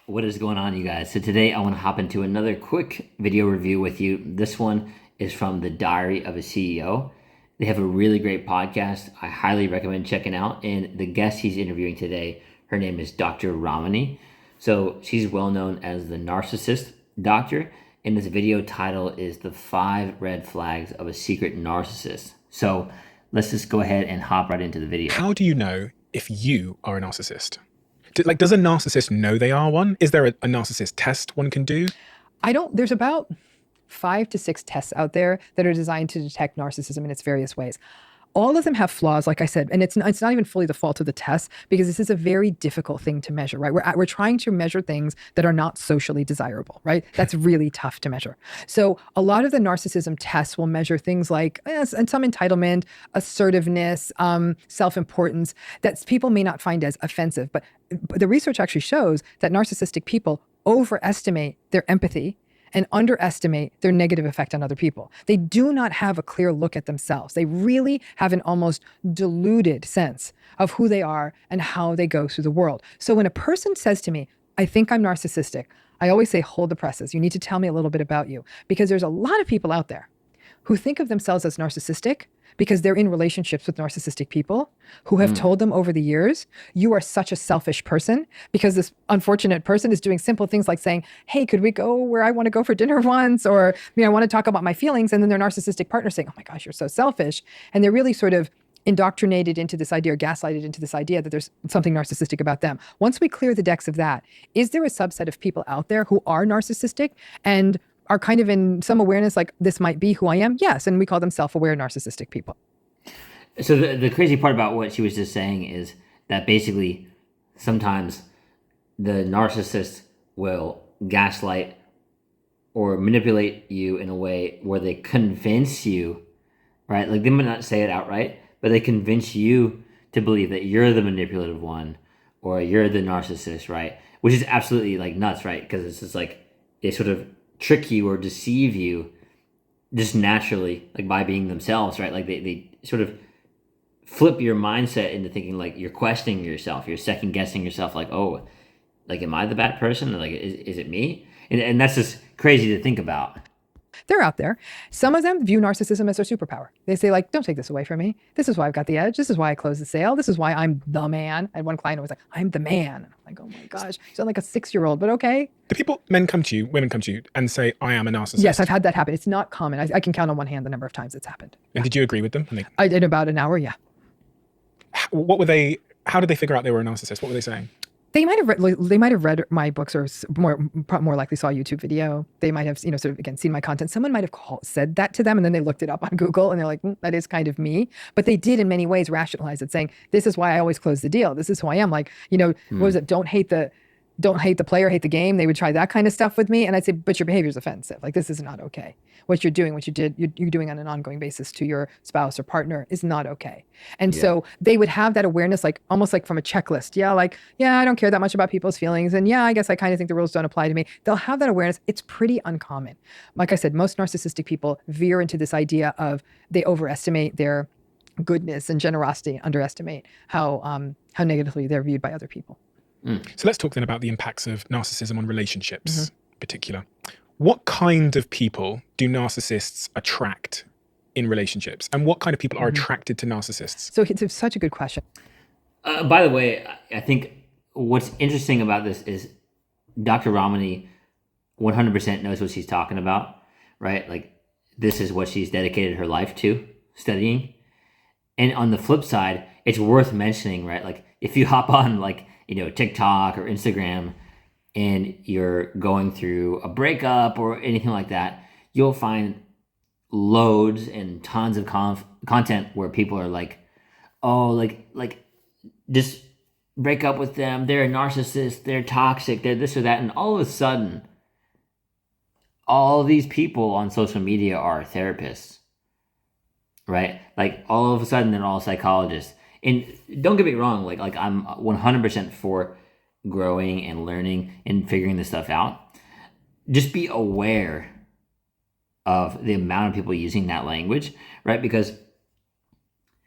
What is going on, you guys? So today I want to hop into another quick video review with you. This one is from the Diary of a CEO. They have a really great podcast. I highly recommend checking out. And the guest he's interviewing today, her name is Dr. Ramani. So she's well known as the Narcissist doctor. And this video title is The 5 Red Flags of a Secret Narcissist. So let's just go ahead and hop right into the video. How do you know if you are a narcissist? Does a narcissist know they are one? Is there a narcissist test one can do? There's about 5 to 6 tests out there that are designed to detect narcissism in its various ways. All of them have flaws, like I said, and it's not even fully the fault of the test, because this is a very difficult thing to measure, right? We're trying to measure things that are not socially desirable, right? That's really tough to measure. So a lot of the narcissism tests will measure things like and some entitlement, assertiveness, self-importance that people may not find as offensive. But the research actually shows that narcissistic people overestimate their empathy and underestimate their negative effect on other people. They do not have a clear look at themselves. They really have an almost diluted sense of who they are and how they go through the world. So when a person says to me, I think I'm narcissistic, I always say, hold the presses. You need to tell me a little bit about you, because there's a lot of people out there who think of themselves as narcissistic because they're in relationships with narcissistic people who have told them over the years, you are such a selfish person, because this unfortunate person is doing simple things like saying, hey, could we go where I want to go for dinner once? Or, I want to talk about my feelings. And then their narcissistic partner saying, oh my gosh, you're so selfish. And they're really sort of indoctrinated into this idea, or gaslighted into this idea that there's something narcissistic about them. Once we clear the decks of that, is there a subset of people out there who are narcissistic and are kind of in some awareness, like this might be who I am? Yes. And we call them self-aware narcissistic people. So the crazy part about what she was just saying is that basically sometimes the narcissist will gaslight or manipulate you in a way where they convince you, right? Like they might not say it outright, but they convince you to believe that you're the manipulative one or you're the narcissist, right? Which is absolutely like nuts, right? Because it's just like they sort of trick you or deceive you just naturally, like by being themselves, right? Like they sort of flip your mindset into thinking like you're questioning yourself, you're second guessing yourself, like, oh, like am I the bad person? Or like is it me? And that's just crazy to think about. They're out there. Some of them view narcissism as their superpower. They say like, don't take this away from me. This is why I've got the edge. This is why I closed the sale. This is why I'm the man. I had one client who was like, I'm the man. And I'm like, oh my gosh, you sound like a 6-year-old, but okay. Do women come to you and say, I am a narcissist? Yes, I've had that happen. It's not common. I can count on one hand the number of times it's happened. And did you agree with them? I did about an hour, yeah. How did they figure out they were a narcissist? What were they saying? They might have read my books, or more likely saw a YouTube video. They might have, sort of, again, seen my content. Someone might have said that to them, and then they looked it up on Google, and they're like, that is kind of me. But they did, in many ways, rationalize it, saying, this is why I always close the deal. This is who I am. Like, what was it? Don't hate the player, hate the game. They would try that kind of stuff with me. And I'd say, but your behavior is offensive. Like, this is not okay. What you're doing, you're doing on an ongoing basis to your spouse or partner is not okay. And so they would have that awareness, like almost like from a checklist. I don't care that much about people's feelings. And I guess I kind of think the rules don't apply to me. They'll have that awareness. It's pretty uncommon. Like I said, most narcissistic people veer into this idea of they overestimate their goodness and generosity, underestimate how negatively they're viewed by other people. So let's talk then about the impacts of narcissism on relationships in particular. What kind of people do narcissists attract in relationships? And what kind of people are attracted to narcissists? So it's such a good question. By the way, I think what's interesting about this is Dr. Ramani 100% knows what she's talking about, right? Like this is what she's dedicated her life to, studying. And on the flip side, it's worth mentioning, right? Like if you hop on like, TikTok or Instagram and you're going through a breakup or anything like that, you'll find loads and tons of content where people are like, oh, like just break up with them. They're a narcissist. They're toxic. They're this or that. And all of a sudden, all these people on social media are therapists, right? Like all of a sudden, they're all psychologists. And don't get me wrong, like I'm 100% for growing and learning and figuring this stuff out. Just be aware of the amount of people using that language, right? Because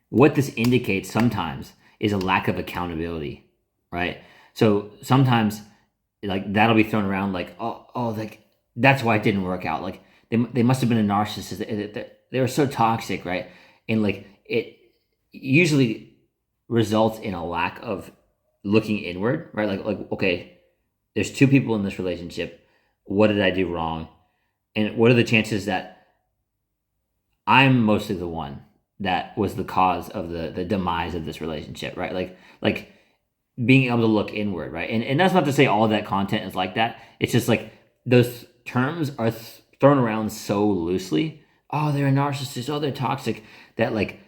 what this indicates sometimes is a lack of accountability, right? So sometimes like that'll be thrown around like, like that's why it didn't work out. Like they must have been a narcissist. They were so toxic, right? And like it usually results in a lack of looking inward, right? Like okay, there's two people in this relationship. What did I do wrong? And what are the chances that I'm mostly the one that was the cause of the demise of this relationship, right? Like being able to look inward, right? And that's not to say all that content is like that. It's just like those terms are thrown around so loosely. Oh, they're a narcissist. Oh, they're toxic. That like,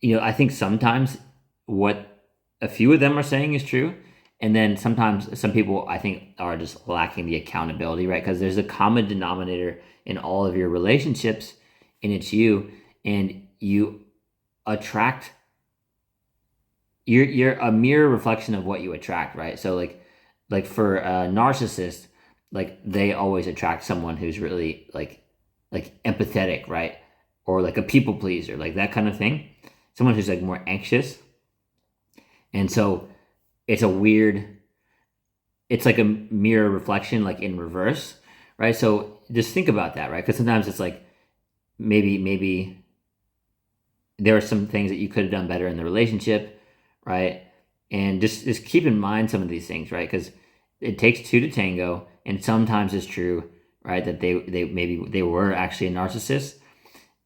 I think sometimes what a few of them are saying is true. And then sometimes some people I think are just lacking the accountability, right? Because there's a common denominator in all of your relationships, and it's you. And you attract, you're a mirror reflection of what you attract, right? So like for a narcissist, like they always attract someone who's really like empathetic, right? Or like a people pleaser, like that kind of thing. Someone who's like more anxious. And so it's it's like a mirror reflection, like in reverse, right? So just think about that, right? Because sometimes it's like maybe there are some things that you could have done better in the relationship, right? And just keep in mind some of these things, right? Because it takes two to tango, and sometimes it's true, right, that they were actually a narcissist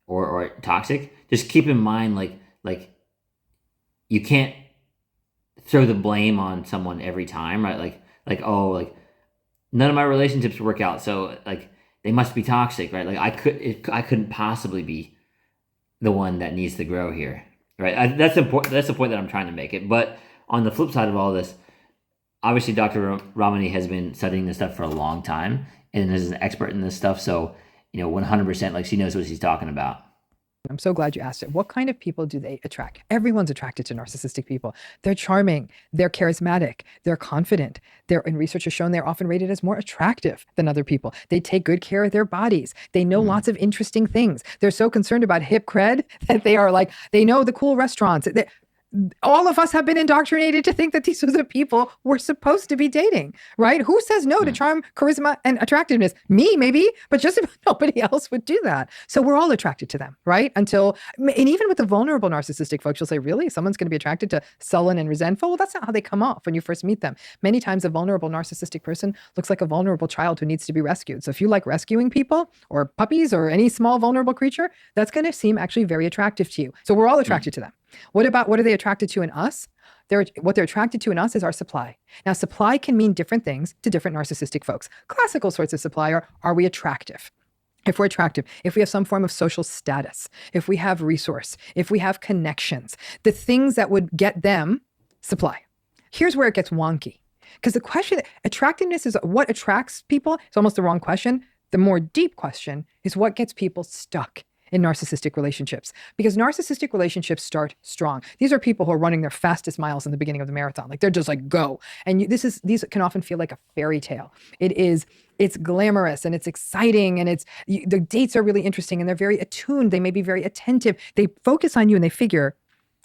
or toxic. Just keep in mind, like you can't throw the blame on someone every time, right? Like none of my relationships work out, so like they must be toxic, right? Like I couldn't possibly be the one that needs to grow here, right? That's the point that I'm trying to make it. But on the flip side of all this, obviously Dr. Ramani has been studying this stuff for a long time and is an expert in this stuff. So 100%, like she knows what she's talking about. I'm so glad you asked it. What kind of people do they attract? Everyone's attracted to narcissistic people. They're charming, they're charismatic, they're confident. And research has shown they're often rated as more attractive than other people. They take good care of their bodies. They know lots of interesting things. They're so concerned about hip cred that they know the cool restaurants. All of us have been indoctrinated to think that these are the people we're supposed to be dating, right? Who says no to charm, charisma, and attractiveness? Me, maybe, but just about nobody else would do that. So we're all attracted to them, right? And even with the vulnerable narcissistic folks, you'll say, really? Someone's going to be attracted to sullen and resentful? Well, that's not how they come off when you first meet them. Many times a vulnerable narcissistic person looks like a vulnerable child who needs to be rescued. So if you like rescuing people or puppies or any small vulnerable creature, that's going to seem actually very attractive to you. So we're all attracted to them. What are they attracted to in us? What they're attracted to in us is our supply. Now, supply can mean different things to different narcissistic folks. Classical sorts of supply are we attractive? If we're attractive, if we have some form of social status, if we have resource, if we have connections, the things that would get them supply. Here's where it gets wonky. Because the question, attractiveness is what attracts people. It's almost the wrong question. The more deep question is what gets people stuck in narcissistic relationships, because narcissistic relationships start strong. These are people who are running their fastest miles in the beginning of the marathon. Like they're just like, go. And these can often feel like a fairy tale. It's glamorous and it's exciting and the dates are really interesting and they're very attuned. They may be very attentive. They focus on you and they figure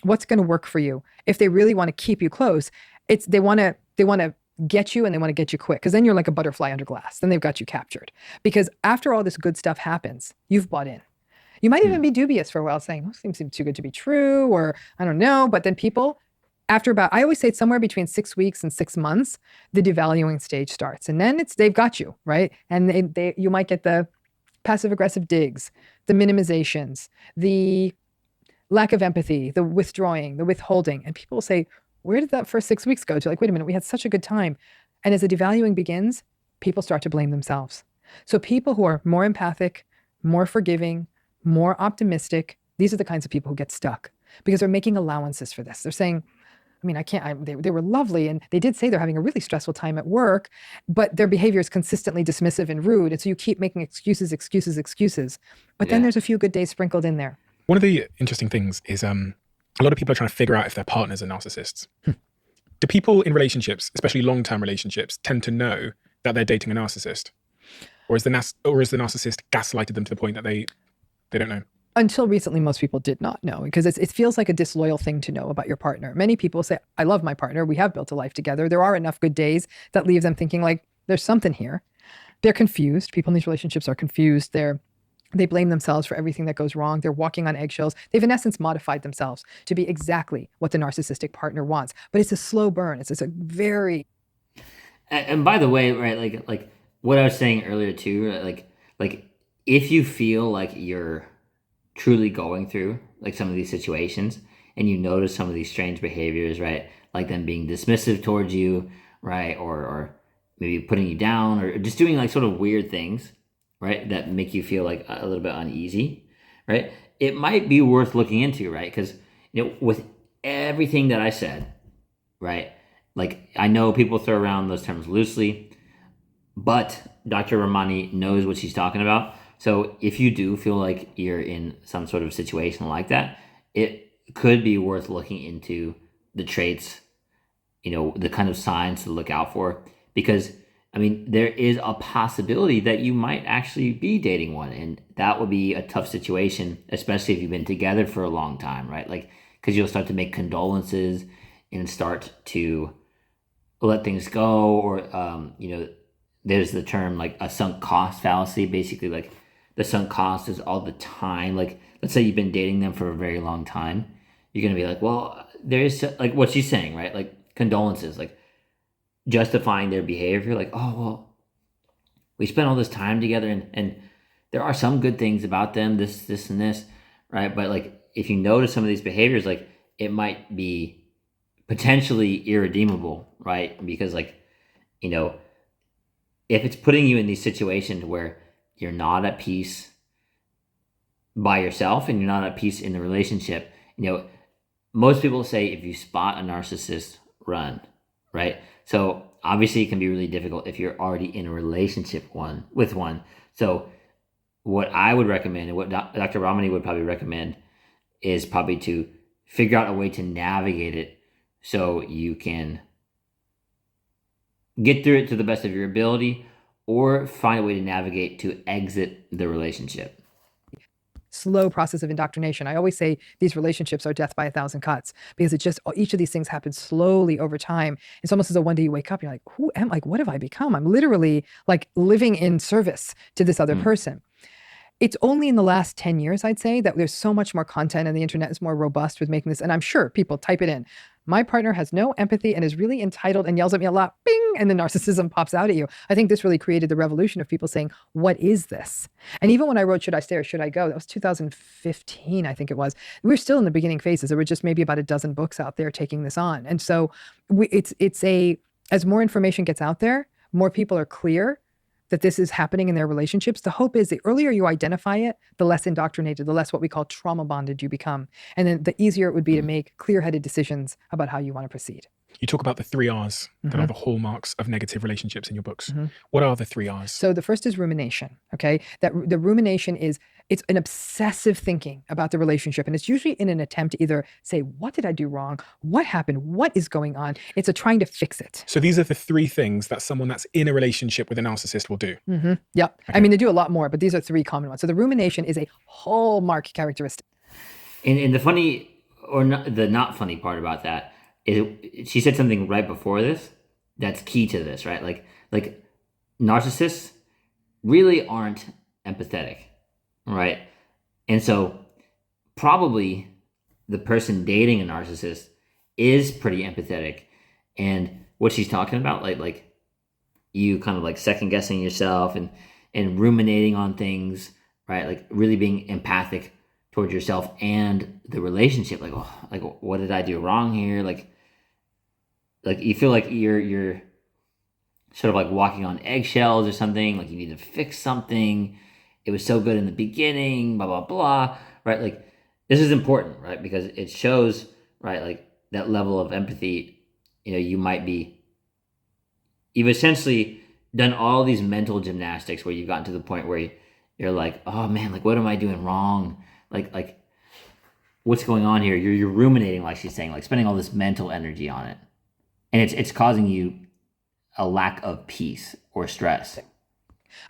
what's going to work for you. If they really want to keep you close, they want to get you and they want to get you quick, because then you're like a butterfly under glass. Then they've got you captured. Because after all this good stuff happens, you've bought in. You might even be dubious for a while, saying, "Oh, seems too good to be true," or I don't know. But then people, I always say it's somewhere between 6 weeks and 6 months, the devaluing stage starts. And then they've got you, right? And you might get the passive aggressive digs, the minimizations, the lack of empathy, the withdrawing, the withholding. And people will say, where did that first 6 weeks go to? Like, wait a minute, we had such a good time. And as the devaluing begins, people start to blame themselves. So people who are more empathic, more forgiving, more optimistic, these are the kinds of people who get stuck because they're making allowances for this. They're saying, they were lovely and they did say they're having a really stressful time at work, but their behavior is consistently dismissive and rude. And so you keep making excuses. But then there's a few good days sprinkled in there. One of the interesting things is a lot of people are trying to figure out if their partners are narcissists. Do people in relationships, especially long-term relationships, tend to know that they're dating a narcissist? Or is the narcissist gaslighted them to the point that they don't know? Until recently, most people did not know, because it feels like a disloyal thing to know about your partner. Many people say, I love my partner. We have built a life together. There are enough good days that leave them thinking like, there's something here. They're confused. People in these relationships are confused. They blame themselves for everything that goes wrong. They're walking on eggshells. They've in essence modified themselves to be exactly what the narcissistic partner wants. But it's a slow burn. It's a very... And by the way, right, like what I was saying earlier too, right, like if you feel like you're truly going through like some of these situations and you notice some of these strange behaviors, right, like them being dismissive towards you, right, or maybe putting you down, or just doing like sort of weird things, right, that make you feel like a little bit uneasy, right, it might be worth looking into, right, because with everything that I said, right, like I know people throw around those terms loosely, but Dr. Ramani knows what she's talking about. So if you do feel like you're in some sort of situation like that, it could be worth looking into the traits, the kind of signs to look out for, because I mean, there is a possibility that you might actually be dating one, and that would be a tough situation, especially if you've been together for a long time, right? Like, because you'll start to make condolences and start to let things go, or there's the term like a sunk cost fallacy. Basically, like the sunk cost is all the time. Like, let's say you've been dating them for a very long time, you're gonna be like, well, there's like what she's saying, right? Like condolences, like justifying their behavior, like, oh well, we spent all this time together, and there are some good things about them, this and this, right? But like if you notice some of these behaviors, like it might be potentially irredeemable, right? Because like, if it's putting you in these situations where you're not at peace by yourself and you're not at peace in the relationship, most people say if you spot a narcissist, run, right? So obviously it can be really difficult if you're already in a relationship with one. So what I would recommend, and what Dr. Ramani would probably recommend, is probably to figure out a way to navigate it so you can get through it to the best of your ability, or find a way to navigate to exit the relationship. Slow process of indoctrination. I always say these relationships are death by 1,000 cuts, because each of these things happen slowly over time. It's almost as though one day you wake up, you're like, who am I? What have I become? I'm literally like living in service to this other person. It's only in the last 10 years, I'd say, that there's so much more content and the internet is more robust with making this. And I'm sure people type it in. My partner has no empathy and is really entitled and yells at me a lot, bing, and the narcissism pops out at you. I think this really created the revolution of people saying, what is this? And even when I wrote, Should I Stay or Should I Go? That was 2015, I think it was. We were still in the beginning phases. There were just maybe about a dozen books out there taking this on. And so as more information gets out there, more people are clear that this is happening in their relationships. The hope is the earlier you identify it, the less indoctrinated, the less what we call trauma bonded you become. And then the easier it would be to make clear-headed decisions about how you want to proceed. You talk about the 3 R's that are the hallmarks of negative relationships in your books. What are the 3 R's? So the first is rumination, okay? That the rumination it's an obsessive thinking about the relationship. And it's usually in an attempt to either say, what did I do wrong? What happened? What is going on? It's a trying to fix it. So these are the 3 things that someone that's in a relationship with a narcissist will do. Yep. Okay. I mean, they do a lot more, but these are 3 common ones. So the rumination is a hallmark characteristic. And the funny, or not, the not funny part about that is she said something right before this that's key to this, right? Like narcissists really aren't empathetic, right? And so probably the person dating a narcissist is pretty empathetic. And what she's talking about, like you kind of like second guessing yourself and ruminating on things, right? Like really being empathic towards yourself and the relationship. Like, oh, like what did I do wrong here? Like you feel like you're sort of like walking on eggshells or something. Like you need to fix something. It was so good in the beginning, blah, blah, blah, right? Like this is important, right? Because it shows, right? Like that level of empathy, you've essentially done all these mental gymnastics where you've gotten to the point where you're like, oh man, like what am I doing wrong? Like what's going on here? You're ruminating, like she's saying, like spending all this mental energy on it. And it's causing you a lack of peace or stress.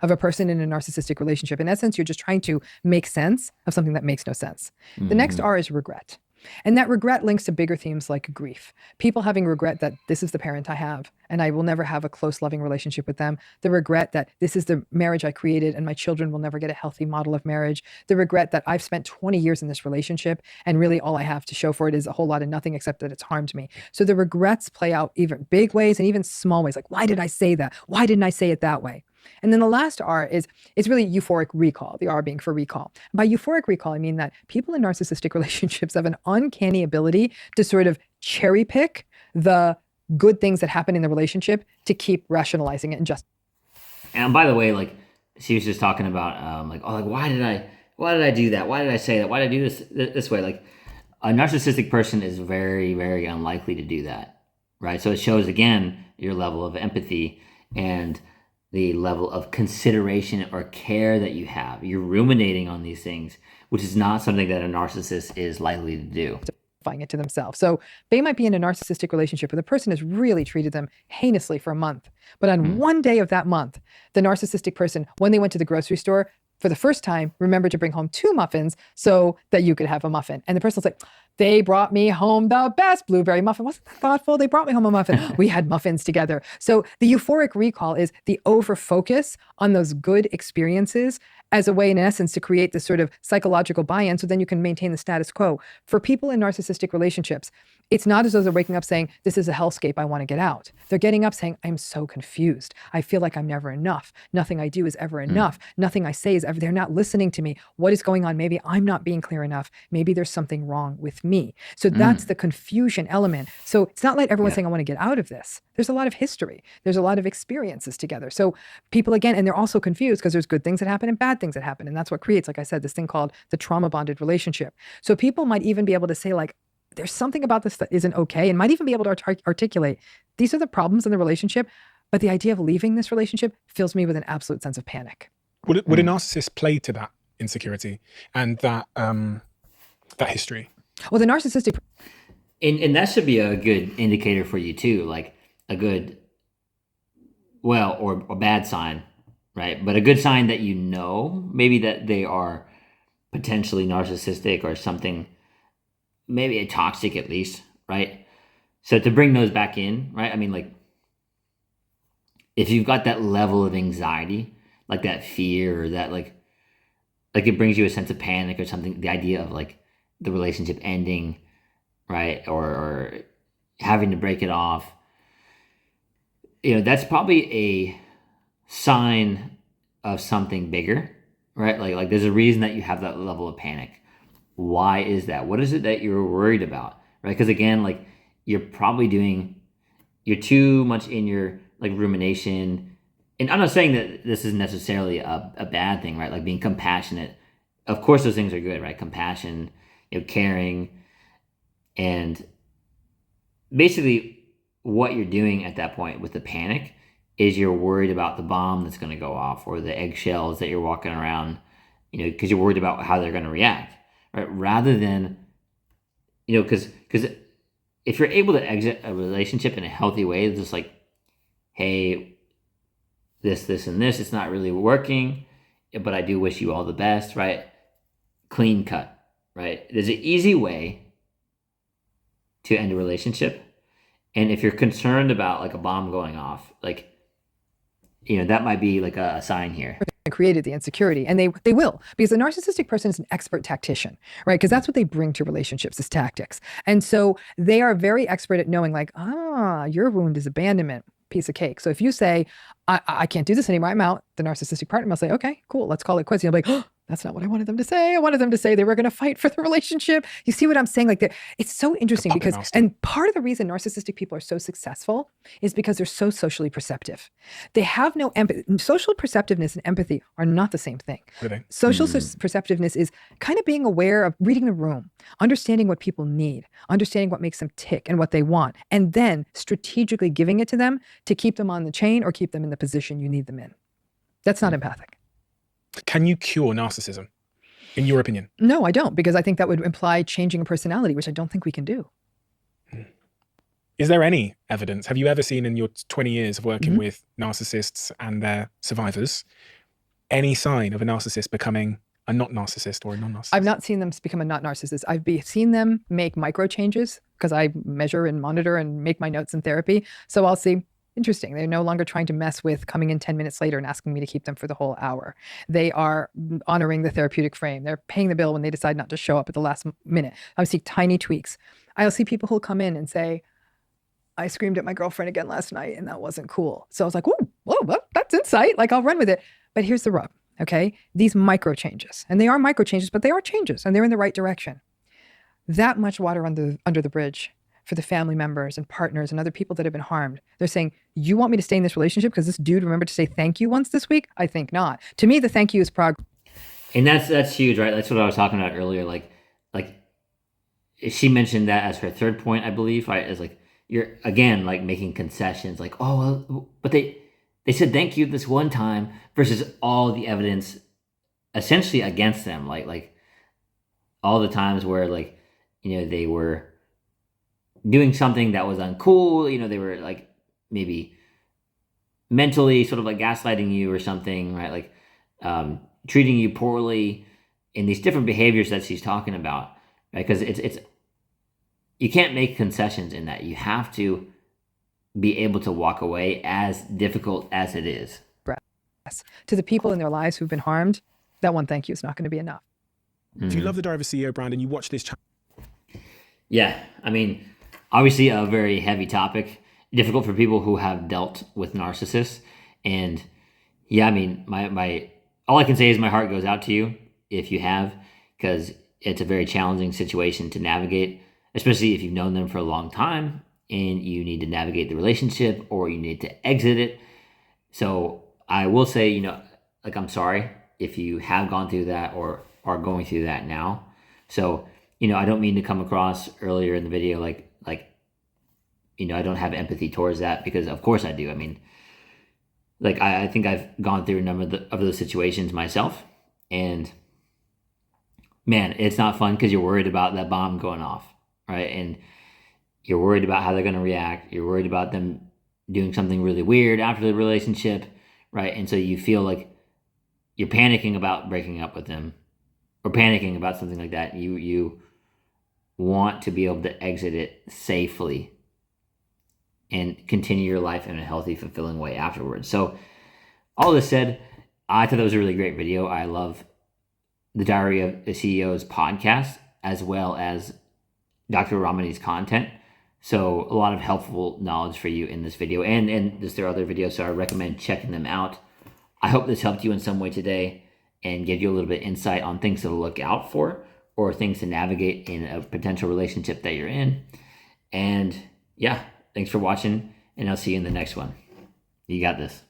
of a person in a narcissistic relationship. In essence, you're just trying to make sense of something that makes no sense. The next R is regret. And that regret links to bigger themes like grief. People having regret that this is the parent I have and I will never have a close, loving relationship with them. The regret that this is the marriage I created and my children will never get a healthy model of marriage. The regret that I've spent 20 years in this relationship and really all I have to show for it is a whole lot of nothing except that it's harmed me. So the regrets play out even big ways and even small ways. Like, why did I say that? Why didn't I say it that way? And then the last R is it's really euphoric recall, the R being for recall. By euphoric recall, I mean that people in narcissistic relationships have an uncanny ability to sort of cherry pick the good things that happen in the relationship to keep rationalizing it and just. And by the way, like she was just talking about, why did I do that? Why did I say that? Why did I do this way? Like a narcissistic person is very, very unlikely to do that, right? So it shows again your level of empathy and the level of consideration or care that you have. You're ruminating on these things, which is not something that a narcissist is likely to do. It to themselves. So they might be in a narcissistic relationship where the person has really treated them heinously for a month. But on one day of that month, the narcissistic person, when they went to the grocery store, for the first time, remembered to bring home 2 muffins so that you could have a muffin. And the person's like, they brought me home the best blueberry muffin. Wasn't that thoughtful? They brought me home a muffin. We had muffins together. So the euphoric recall is the over focus on those good experiences as a way, in essence, to create this sort of psychological buy-in so then you can maintain the status quo. For people in narcissistic relationships, it's not as though they're waking up saying, this is a hellscape, I want to get out. They're getting up saying, I'm so confused. I feel like I'm never enough. Nothing I do is ever enough. Nothing I say is ever, they're not listening to me. What is going on? Maybe I'm not being clear enough. Maybe there's something wrong with me. So that's the confusion element. So it's not like everyone's saying, I want to get out of this. There's a lot of history. There's a lot of experiences together. So people, again, and they're also confused because there's good things that happen and bad things that happen. And that's what creates, like I said, this thing called the trauma bonded relationship. So people might even be able to say like, there's something about this that isn't okay, and might even be able to articulate, these are the problems in the relationship, but the idea of leaving this relationship fills me with an absolute sense of panic. Would a narcissist play to that insecurity and that history? Well, the narcissistic... And that should be a good indicator for you too, like a good, well, or a bad sign, right? But a good sign that you know, maybe that they are potentially narcissistic or something, maybe a toxic at least, right? So to bring those back in, right? I mean, like, if you've got that level of anxiety, like that fear or that like it brings you a sense of panic or something, the idea of like the relationship ending, right? Or having to break it off, you know, that's probably a sign of something bigger, right? Like there's a reason that you have that level of panic. Why is that? What is it that you're worried about, right? Because again, like you're too much in your like rumination. And I'm not saying that this is necessarily a bad thing, right? Like being compassionate. Of course, those things are good, right? Compassion, you know, caring. And basically what you're doing at that point with the panic is you're worried about the bomb that's going to go off or the eggshells that you're walking around, you know, because you're worried about how they're going to react. Right, rather than, you know, because if you're able to exit a relationship in a healthy way, it's just like, hey, this, and this, it's not really working, but I do wish you all the best, right? Clean cut, right? There's an easy way to end a relationship. And if you're concerned about like a bomb going off, like, you know, that might be like a sign here. Created the insecurity, and they will, because the narcissistic person is an expert tactician, right? Because that's what they bring to relationships is tactics. And so they are very expert at knowing like, your wound is abandonment, piece of cake. So if you say, I can't do this anymore, I'm out, the narcissistic partner must say, okay, cool, let's call it quits. You'll be like, that's not what I wanted them to say. I wanted them to say they were going to fight for the relationship. You see what I'm saying? Like, it's so interesting because, and part of the reason narcissistic people are so successful is because they're so socially perceptive. They have no empathy. Social perceptiveness and empathy are not the same thing. Social perceptiveness is kind of being aware of reading the room, understanding what people need, understanding what makes them tick and what they want, and then strategically giving it to them to keep them on the chain or keep them in the position you need them in. That's not empathic. Can you cure narcissism, in your opinion? No, I don't, because I think that would imply changing a personality, which I don't think we can do. Is there any evidence? Have you ever seen in your 20 years of working with narcissists and their survivors any sign of a narcissist becoming a not narcissist or a non-narcissist? I've not seen them become a not narcissist. Seen them make micro changes because I measure and monitor and make my notes in therapy. So I'll see, interesting. They're no longer trying to mess with coming in 10 minutes later and asking me to keep them for the whole hour. They are honoring the therapeutic frame. They're paying the bill when they decide not to show up at the last minute. I see tiny tweaks. I'll see people who'll come in and say, I screamed at my girlfriend again last night and that wasn't cool. So I was like, whoa, that's insight. Like, I'll run with it. But here's the rub, okay? These micro changes, and they are micro changes, but they are changes and they're in the right direction. That much water under the bridge for the family members and partners and other people that have been harmed. They're saying, you want me to stay in this relationship because this dude remembered to say thank you once this week? I think not. To me, the thank you is progress. And that's huge, right? That's what I was talking about earlier. Like she mentioned that as her third point, I believe, right? As like, you're again like making concessions, like, oh, well, but they said thank you this one time versus all the evidence essentially against them, like all the times where, like, they were doing something that was uncool, they were like maybe mentally sort of like gaslighting you or something, right? Like treating you poorly in these different behaviors that she's talking about, right? Because it's you can't make concessions in that. You have to be able to walk away, as difficult as it is. To the people in their lives who've been harmed, that one thank you is not going to be enough. If you love the Diary of a CEO brand and you watch this channel. Yeah, I mean, obviously a very heavy topic, difficult for people who have dealt with narcissists. And yeah, I mean, my all I can say is my heart goes out to you if you have, because it's a very challenging situation to navigate, especially if you've known them for a long time and you need to navigate the relationship or you need to exit it. So I will say, like, I'm sorry if you have gone through that or are going through that now. So, I don't mean to come across earlier in the video like, I don't have empathy towards that, because of course I do. I mean, like, I think I've gone through a number of those situations myself, and man, it's not fun because you're worried about that bomb going off, right? And you're worried about how they're going to react. You're worried about them doing something really weird after the relationship, right? And so you feel like you're panicking about breaking up with them or panicking about something like that. You want to be able to exit it safely and continue your life in a healthy, fulfilling way afterwards. So all this said, I thought that was a really great video. I love the Diary of a CEO's podcast, as well as Dr. Ramani's content. So a lot of helpful knowledge for you in this video, and just their other videos. So I recommend checking them out. I hope this helped you in some way today and gave you a little bit of insight on things to look out for or things to navigate in a potential relationship that you're in. And yeah, thanks for watching, and I'll see you in the next one. You got this.